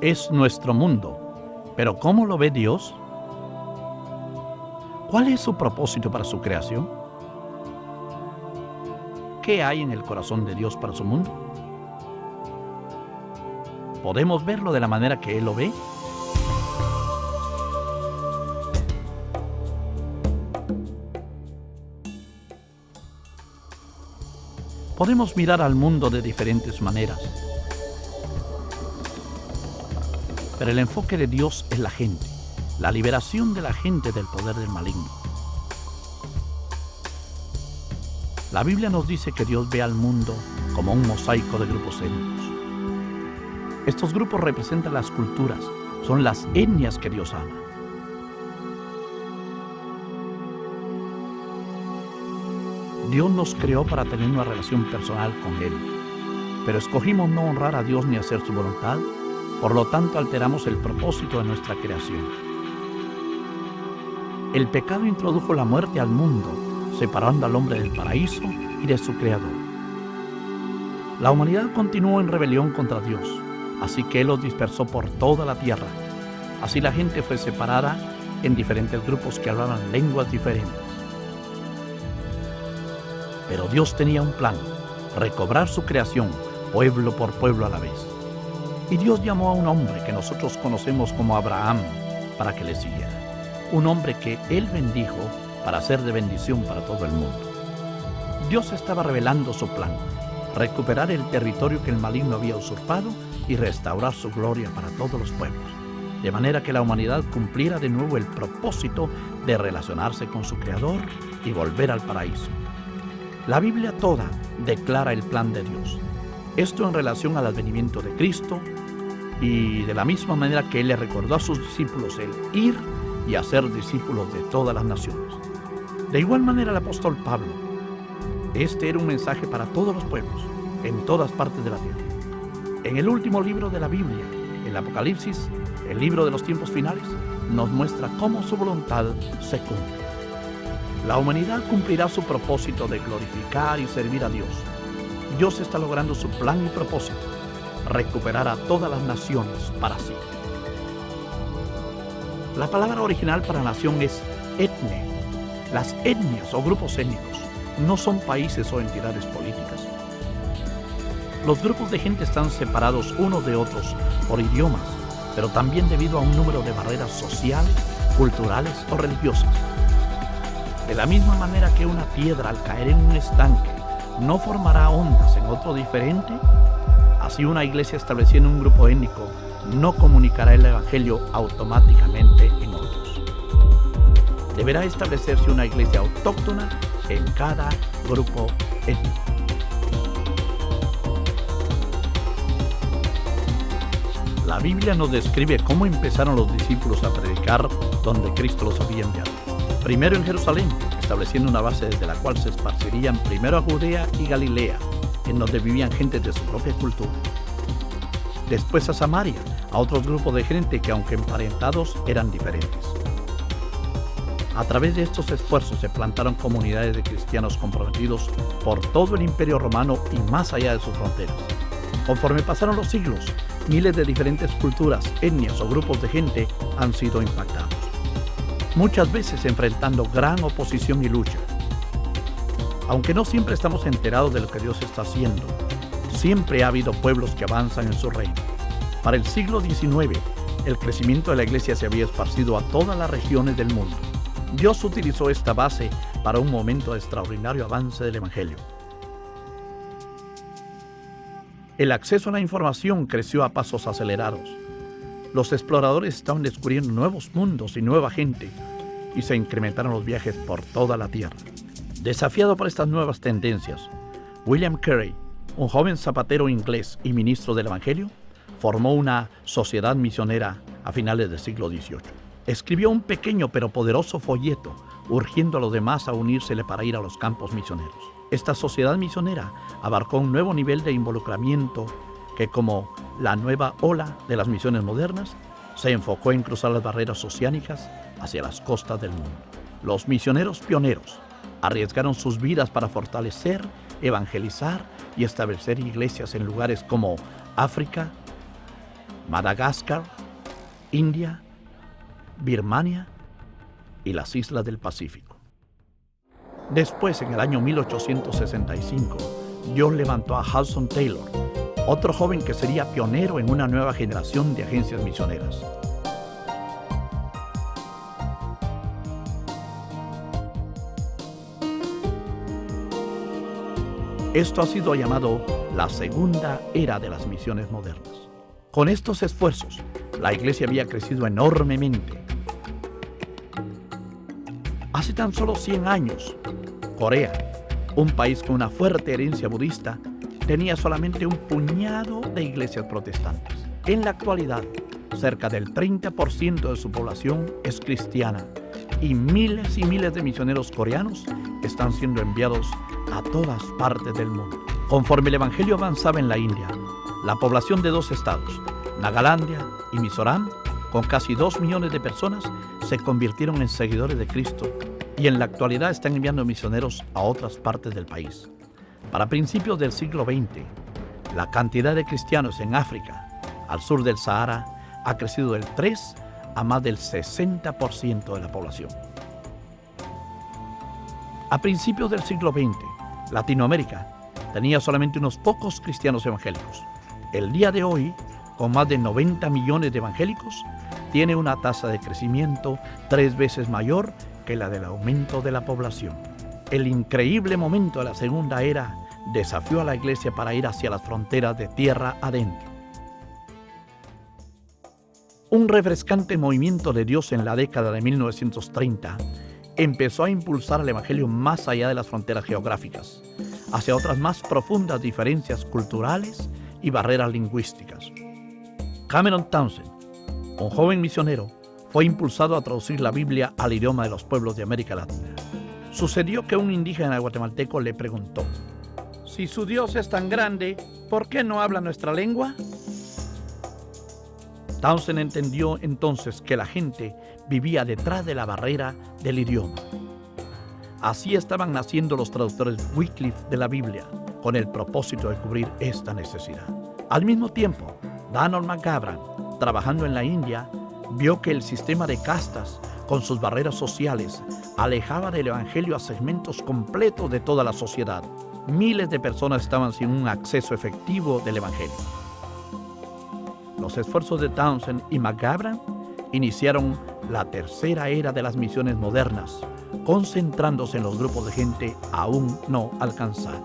es nuestro mundo, pero ¿cómo lo ve Dios? ¿Cuál es su propósito para su creación? ¿Qué hay en el corazón de Dios para su mundo? ¿Podemos verlo de la manera que Él lo ve? Podemos mirar al mundo de diferentes maneras, pero el enfoque de Dios es la gente, la liberación de la gente del poder del maligno. La Biblia nos dice que Dios ve al mundo como un mosaico de grupos étnicos. Estos grupos representan las culturas, son las etnias que Dios ama. Dios nos creó para tener una relación personal con Él, pero escogimos no honrar a Dios ni hacer su voluntad, por lo tanto alteramos el propósito de nuestra creación. El pecado introdujo la muerte al mundo, separando al hombre del paraíso y de su creador. La humanidad continuó en rebelión contra Dios, así que Él los dispersó por toda la tierra. Así la gente fue separada en diferentes grupos que hablaban lenguas diferentes. Pero Dios tenía un plan, recobrar su creación, pueblo por pueblo a la vez. Y Dios llamó a un hombre que nosotros conocemos como Abraham para que le siguiera. Un hombre que Él bendijo para ser de bendición para todo el mundo. Dios estaba revelando su plan, recuperar el territorio que el maligno había usurpado y restaurar su gloria para todos los pueblos, de manera que la humanidad cumpliera de nuevo el propósito de relacionarse con su Creador y volver al paraíso. La Biblia toda declara el plan de Dios. Esto en relación al advenimiento de Cristo y de la misma manera que Él le recordó a sus discípulos el ir y hacer discípulos de todas las naciones. De igual manera el apóstol Pablo, este era un mensaje para todos los pueblos, en todas partes de la tierra. En el último libro de la Biblia, el Apocalipsis, el libro de los tiempos finales, nos muestra cómo su voluntad se cumple. La humanidad cumplirá su propósito de glorificar y servir a Dios. Dios está logrando su plan y propósito, recuperar a todas las naciones para sí. La palabra original para nación es etne. Las etnias o grupos étnicos no son países o entidades políticas. Los grupos de gente están separados unos de otros por idiomas, pero también debido a un número de barreras sociales, culturales o religiosas. De la misma manera que una piedra al caer en un estanque no formará ondas en otro diferente, así una iglesia establecida en un grupo étnico no comunicará el evangelio automáticamente en otros. Deberá establecerse una iglesia autóctona en cada grupo étnico. La Biblia nos describe cómo empezaron los discípulos a predicar donde Cristo los había enviado. Primero en Jerusalén, estableciendo una base desde la cual se esparcirían primero a Judea y Galilea, en donde vivían gentes de su propia cultura. Después a Samaria, a otros grupos de gente que aunque emparentados eran diferentes. A través de estos esfuerzos se plantaron comunidades de cristianos comprometidos por todo el Imperio Romano y más allá de sus fronteras. Conforme pasaron los siglos, miles de diferentes culturas, etnias o grupos de gente han sido impactados, muchas veces enfrentando gran oposición y lucha. Aunque no siempre estamos enterados de lo que Dios está haciendo, siempre ha habido pueblos que avanzan en su reino. Para el siglo XIX, el crecimiento de la iglesia se había esparcido a todas las regiones del mundo. Dios utilizó esta base para un momento de extraordinario avance del evangelio. El acceso a la información creció a pasos acelerados. Los exploradores estaban descubriendo nuevos mundos y nueva gente, y se incrementaron los viajes por toda la tierra. Desafiado por estas nuevas tendencias, William Carey, un joven zapatero inglés y ministro del Evangelio, formó una sociedad misionera a finales del siglo XVIII. Escribió un pequeño pero poderoso folleto, urgiendo a los demás a unírsele para ir a los campos misioneros. Esta sociedad misionera abarcó un nuevo nivel de involucramiento que, como la nueva ola de las misiones modernas, se enfocó en cruzar las barreras oceánicas hacia las costas del mundo. Los misioneros pioneros arriesgaron sus vidas para fortalecer, evangelizar y establecer iglesias en lugares como África, Madagascar, India, Birmania y las islas del Pacífico. Después, en el año 1865, Dios levantó a Hudson Taylor, otro joven que sería pionero en una nueva generación de agencias misioneras. Esto ha sido llamado la segunda era de las misiones modernas. Con estos esfuerzos, la iglesia había crecido enormemente. Hace tan solo 100 años, Corea, un país con una fuerte herencia budista, tenía solamente un puñado de iglesias protestantes. En la actualidad, cerca del 30% de su población es cristiana y miles de misioneros coreanos están siendo enviados a todas partes del mundo. Conforme el evangelio avanzaba en la India, la población de 2 estados, Nagalandia y Mizoram, con casi 2 millones de personas, se convirtieron en seguidores de Cristo y en la actualidad están enviando misioneros a otras partes del país. Para principios del siglo XX, la cantidad de cristianos en África, al sur del Sahara, ha crecido del 3 a más del 60% de la población. A principios del siglo XX, Latinoamérica tenía solamente unos pocos cristianos evangélicos. El día de hoy, con más de 90 millones de evangélicos, tiene una tasa de crecimiento 3 veces mayor que la del aumento de la población. El increíble momento de la segunda era desafió a la iglesia para ir hacia las fronteras de tierra adentro. Un refrescante movimiento de Dios en la década de 1930 empezó a impulsar el evangelio más allá de las fronteras geográficas, hacia otras más profundas diferencias culturales y barreras lingüísticas. Cameron Townsend, un joven misionero, fue impulsado a traducir la Biblia al idioma de los pueblos de América Latina. Sucedió que un indígena guatemalteco le preguntó: «Si su Dios es tan grande, ¿por qué no habla nuestra lengua?». Townsend entendió entonces que la gente vivía detrás de la barrera del idioma. Así estaban naciendo los traductores Wycliffe de la Biblia, con el propósito de cubrir esta necesidad. Al mismo tiempo, Donald McGavran, trabajando en la India, vio que el sistema de castas, con sus barreras sociales, alejaba del evangelio a segmentos completos de toda la sociedad. Miles de personas estaban sin un acceso efectivo del evangelio. Los esfuerzos de Townsend y McGavran iniciaron la tercera era de las misiones modernas, concentrándose en los grupos de gente aún no alcanzada.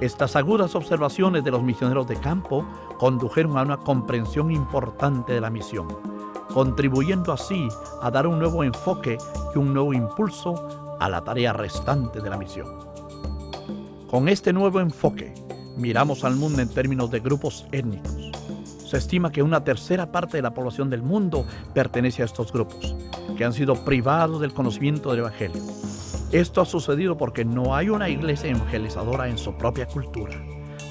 Estas agudas observaciones de los misioneros de campo condujeron a una comprensión importante de la misión, contribuyendo así a dar un nuevo enfoque y un nuevo impulso a la tarea restante de la misión. Con este nuevo enfoque, miramos al mundo en términos de grupos étnicos. Se estima que una tercera parte de la población del mundo pertenece a estos grupos, que han sido privados del conocimiento del evangelio. Esto ha sucedido porque no hay una iglesia evangelizadora en su propia cultura,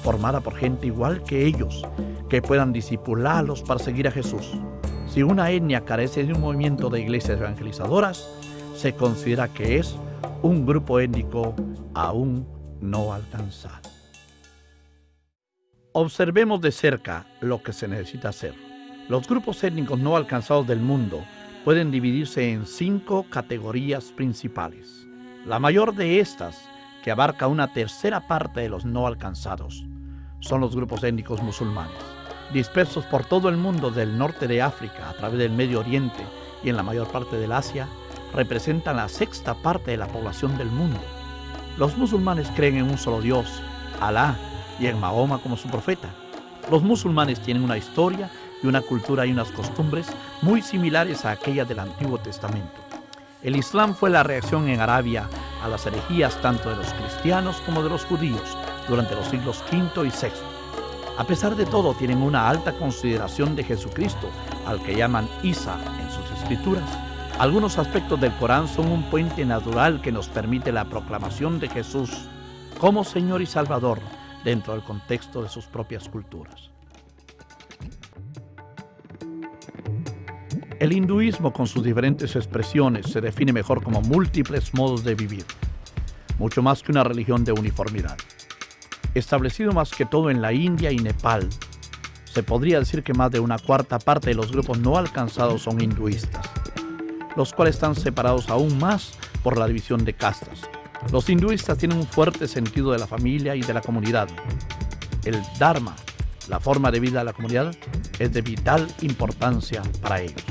formada por gente igual que ellos, que puedan discipularlos para seguir a Jesús. Si una etnia carece de un movimiento de iglesias evangelizadoras, se considera que es un grupo étnico aún no alcanzado. Observemos de cerca lo que se necesita hacer. Los grupos étnicos no alcanzados del mundo pueden dividirse en 5 categorías principales. La mayor de estas, que abarca una tercera parte de los no alcanzados, son los grupos étnicos musulmanes, dispersos por todo el mundo del norte de África, a través del Medio Oriente y en la mayor parte del Asia, representan la 6ª parte de la población del mundo. Los musulmanes creen en un solo Dios, Alá, y en Mahoma como su profeta. Los musulmanes tienen una historia y una cultura y unas costumbres muy similares a aquellas del Antiguo Testamento. El Islam fue la reacción en Arabia a las herejías tanto de los cristianos como de los judíos durante los siglos V y VI. A pesar de todo, tienen una alta consideración de Jesucristo, al que llaman Isa en sus escrituras. Algunos aspectos del Corán son un puente natural que nos permite la proclamación de Jesús como Señor y Salvador dentro del contexto de sus propias culturas. El hinduismo, con sus diferentes expresiones, se define mejor como múltiples modos de vivir, mucho más que una religión de uniformidad. Establecido más que todo en la India y Nepal, Se podría decir que más de una cuarta parte de los grupos no alcanzados son hinduistas, los cuales están separados aún más por la división de castas. Los hinduistas tienen un fuerte sentido de la familia y de la comunidad. El Dharma, la forma de vida de la comunidad, es de vital importancia para ellos.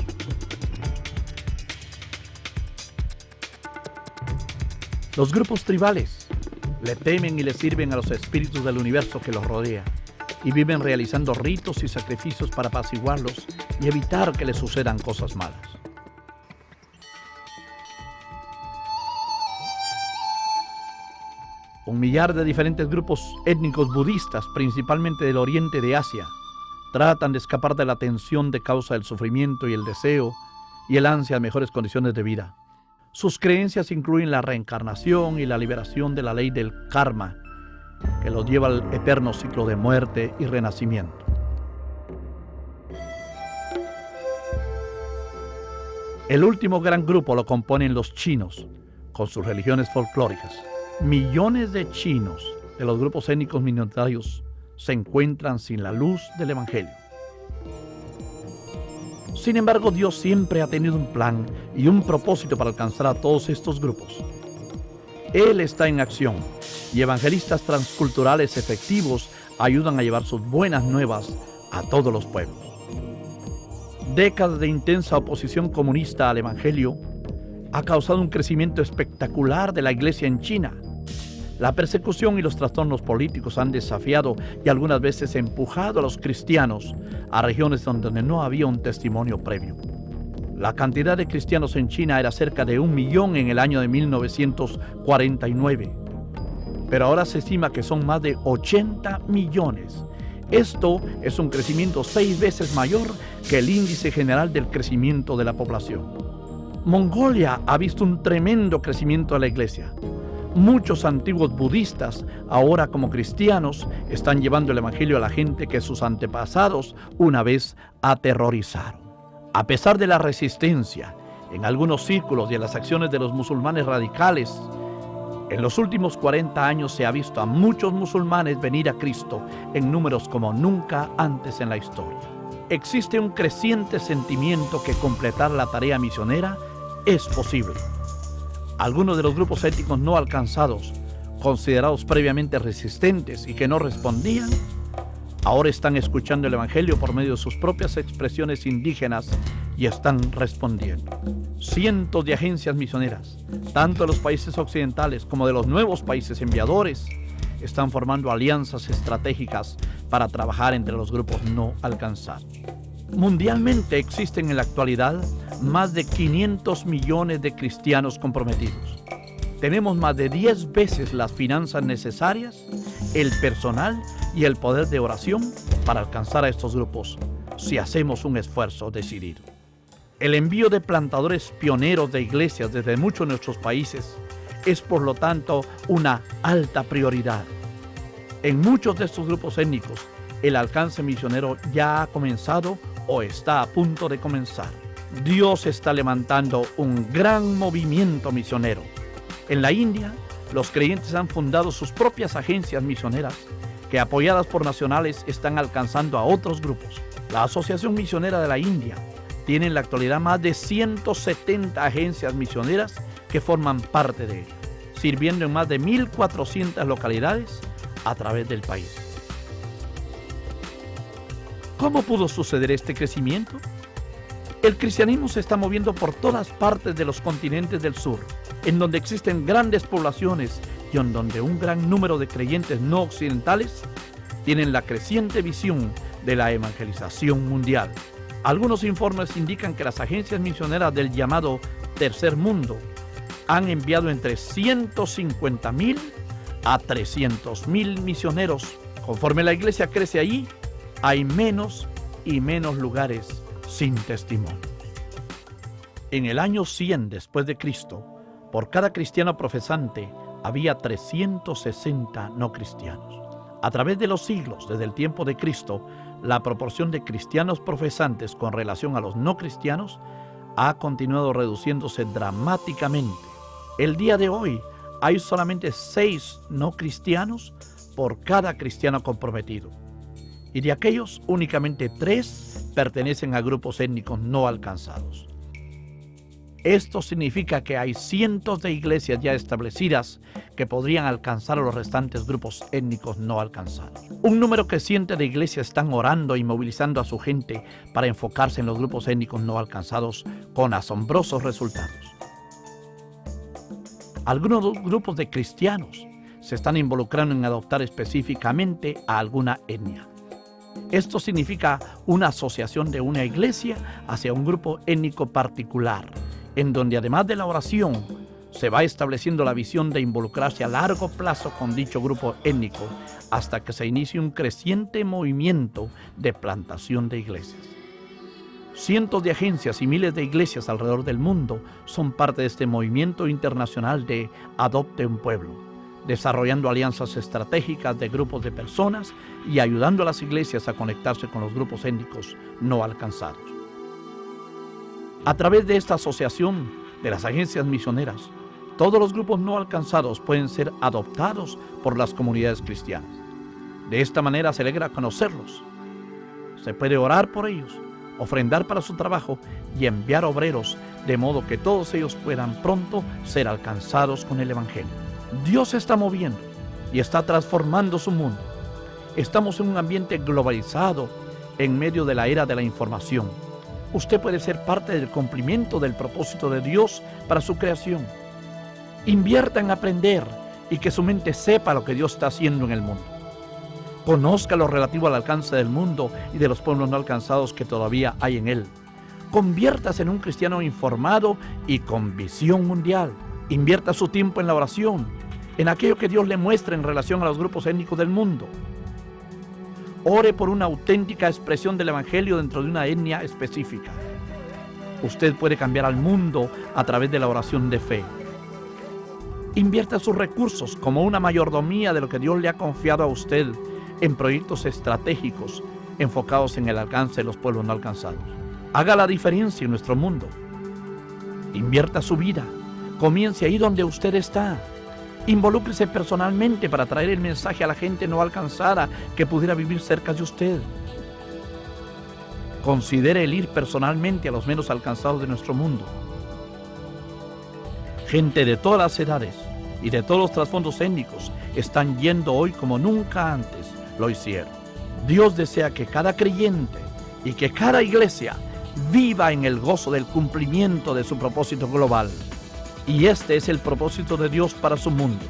Los grupos tribales le temen y le sirven a los espíritus del universo que los rodea y viven realizando ritos y sacrificios para apaciguarlos y evitar que les sucedan cosas malas. Un millar de diferentes grupos étnicos budistas, principalmente del oriente de Asia, tratan de escapar de la tensión de causa del sufrimiento y el deseo y el ansia de mejores condiciones de vida. Sus creencias incluyen la reencarnación y la liberación de la ley del karma, que los lleva al eterno ciclo de muerte y renacimiento. El último gran grupo lo componen los chinos, con sus religiones folclóricas. Millones de chinos de los grupos étnicos minoritarios se encuentran sin la luz del Evangelio. Sin embargo, Dios siempre ha tenido un plan y un propósito para alcanzar a todos estos grupos. Él está en acción y evangelistas transculturales efectivos ayudan a llevar sus buenas nuevas a todos los pueblos. Décadas de intensa oposición comunista al Evangelio ha causado un crecimiento espectacular de la iglesia en China. La persecución y los trastornos políticos han desafiado y algunas veces empujado a los cristianos a regiones donde no había un testimonio previo. La cantidad de cristianos en China era cerca de 1 millón en el año de 1949, pero ahora se estima que son más de 80 millones. Esto es un crecimiento 6 veces mayor que el índice general del crecimiento de la población. Mongolia ha visto un tremendo crecimiento de la iglesia. Muchos antiguos budistas, ahora como cristianos, están llevando el evangelio a la gente que sus antepasados una vez aterrorizaron. A pesar de la resistencia en algunos círculos y en las acciones de los musulmanes radicales, en los últimos 40 años se ha visto a muchos musulmanes venir a Cristo en números como nunca antes en la historia. Existe un creciente sentimiento que completar la tarea misionera es posible. Algunos de los grupos étnicos no alcanzados, considerados previamente resistentes y que no respondían, ahora están escuchando el Evangelio por medio de sus propias expresiones indígenas y están respondiendo. Cientos de agencias misioneras, tanto de los países occidentales como de los nuevos países enviadores, están formando alianzas estratégicas para trabajar entre los grupos no alcanzados. Mundialmente existen en la actualidad más de 500 millones de cristianos comprometidos. Tenemos más de 10 veces las finanzas necesarias, el personal y el poder de oración para alcanzar a estos grupos si hacemos un esfuerzo decidido. El envío de plantadores pioneros de iglesias desde muchos de nuestros países es por lo tanto una alta prioridad. En muchos de estos grupos étnicos, el alcance misionero ya ha comenzado o está a punto de comenzar. Dios está levantando un gran movimiento misionero. En la India, los creyentes han fundado sus propias agencias misioneras que, apoyadas por nacionales, están alcanzando a otros grupos. La Asociación Misionera de la India tiene en la actualidad más de 170 agencias misioneras que forman parte de ella, sirviendo en más de 1.400 localidades a través del país. ¿Cómo pudo suceder este crecimiento? El cristianismo se está moviendo por todas partes de los continentes del sur, en donde existen grandes poblaciones y en donde un gran número de creyentes no occidentales tienen la creciente visión de la evangelización mundial. Algunos informes indican que las agencias misioneras del llamado Tercer Mundo han enviado entre 150,000 a 300,000 misioneros. Conforme la iglesia crece allí, hay menos y menos lugares sin testimonio. En el año 100 después de Cristo, por cada cristiano profesante había 360 no cristianos. A través de los siglos, desde el tiempo de Cristo, la proporción de cristianos profesantes con relación a los no cristianos ha continuado reduciéndose dramáticamente. El día de hoy hay solamente 6 no cristianos por cada cristiano comprometido. y de aquellos únicamente 3 pertenecen a grupos étnicos no alcanzados. Esto significa que hay cientos de iglesias ya establecidas que podrían alcanzar a los restantes grupos étnicos no alcanzados. Un número creciente de iglesias están orando y movilizando a su gente para enfocarse en los grupos étnicos no alcanzados con asombrosos resultados. Algunos grupos de cristianos se están involucrando en adoptar específicamente a alguna etnia. Esto significa una asociación de una iglesia hacia un grupo étnico particular, en donde además de la oración, se va estableciendo la visión de involucrarse a largo plazo con dicho grupo étnico hasta que se inicie un creciente movimiento de plantación de iglesias. Cientos de agencias y miles de iglesias alrededor del mundo son parte de este movimiento internacional de Adopte un Pueblo, desarrollando alianzas estratégicas de grupos de personas y ayudando a las iglesias a conectarse con los grupos étnicos no alcanzados. A través de esta asociación de las agencias misioneras, todos los grupos no alcanzados pueden ser adoptados por las comunidades cristianas. De esta manera se alegra conocerlos. Se puede orar por ellos, ofrendar para su trabajo y enviar obreros, de modo que todos ellos puedan pronto ser alcanzados con el Evangelio. Dios se está moviendo y está transformando su mundo. Estamos en un ambiente globalizado en medio de la era de la información. Usted puede ser parte del cumplimiento del propósito de Dios para su creación. Invierta en aprender y que su mente sepa lo que Dios está haciendo en el mundo. Conozca lo relativo al alcance del mundo y de los pueblos no alcanzados que todavía hay en él. Conviértase en un cristiano informado y con visión mundial. Invierta su tiempo en la oración, en aquello que Dios le muestra en relación a los grupos étnicos del mundo. Ore por una auténtica expresión del Evangelio dentro de una etnia específica. Usted puede cambiar al mundo a través de la oración de fe. Invierta sus recursos como una mayordomía de lo que Dios le ha confiado a usted en proyectos estratégicos enfocados en el alcance de los pueblos no alcanzados. Haga la diferencia en nuestro mundo. Invierta su vida. Comience ahí donde usted está. Involúcrese personalmente para traer el mensaje a la gente no alcanzada que pudiera vivir cerca de usted. Considere el ir personalmente a los menos alcanzados de nuestro mundo. Gente de todas las edades y de todos los trasfondos étnicos están yendo hoy como nunca antes lo hicieron. Dios desea que cada creyente y que cada iglesia viva en el gozo del cumplimiento de su propósito global. Y este es el propósito de Dios para su mundo.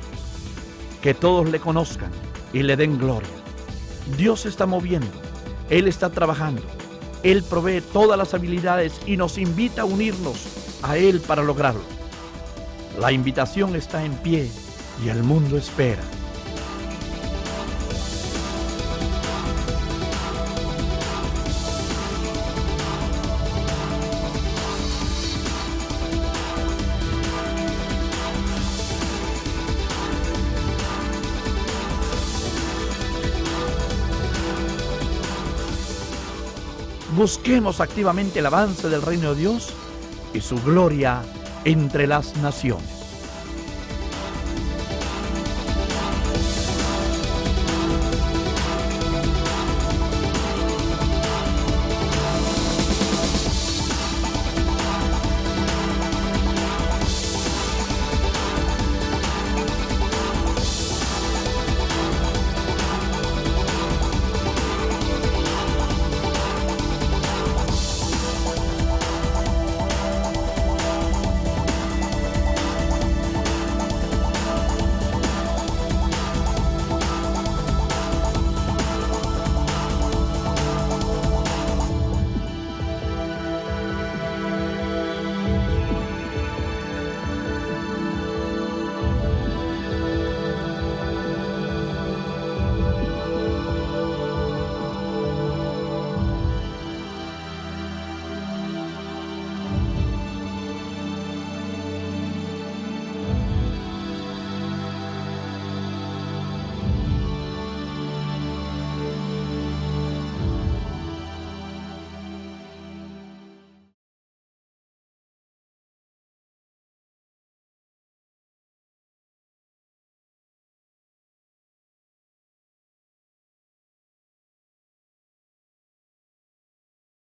Que todos le conozcan y le den gloria. Dios se está moviendo. Él está trabajando. Él provee todas las habilidades y nos invita a unirnos a Él para lograrlo. La invitación está en pie y el mundo espera. Busquemos activamente el avance del reino de Dios y su gloria entre las naciones.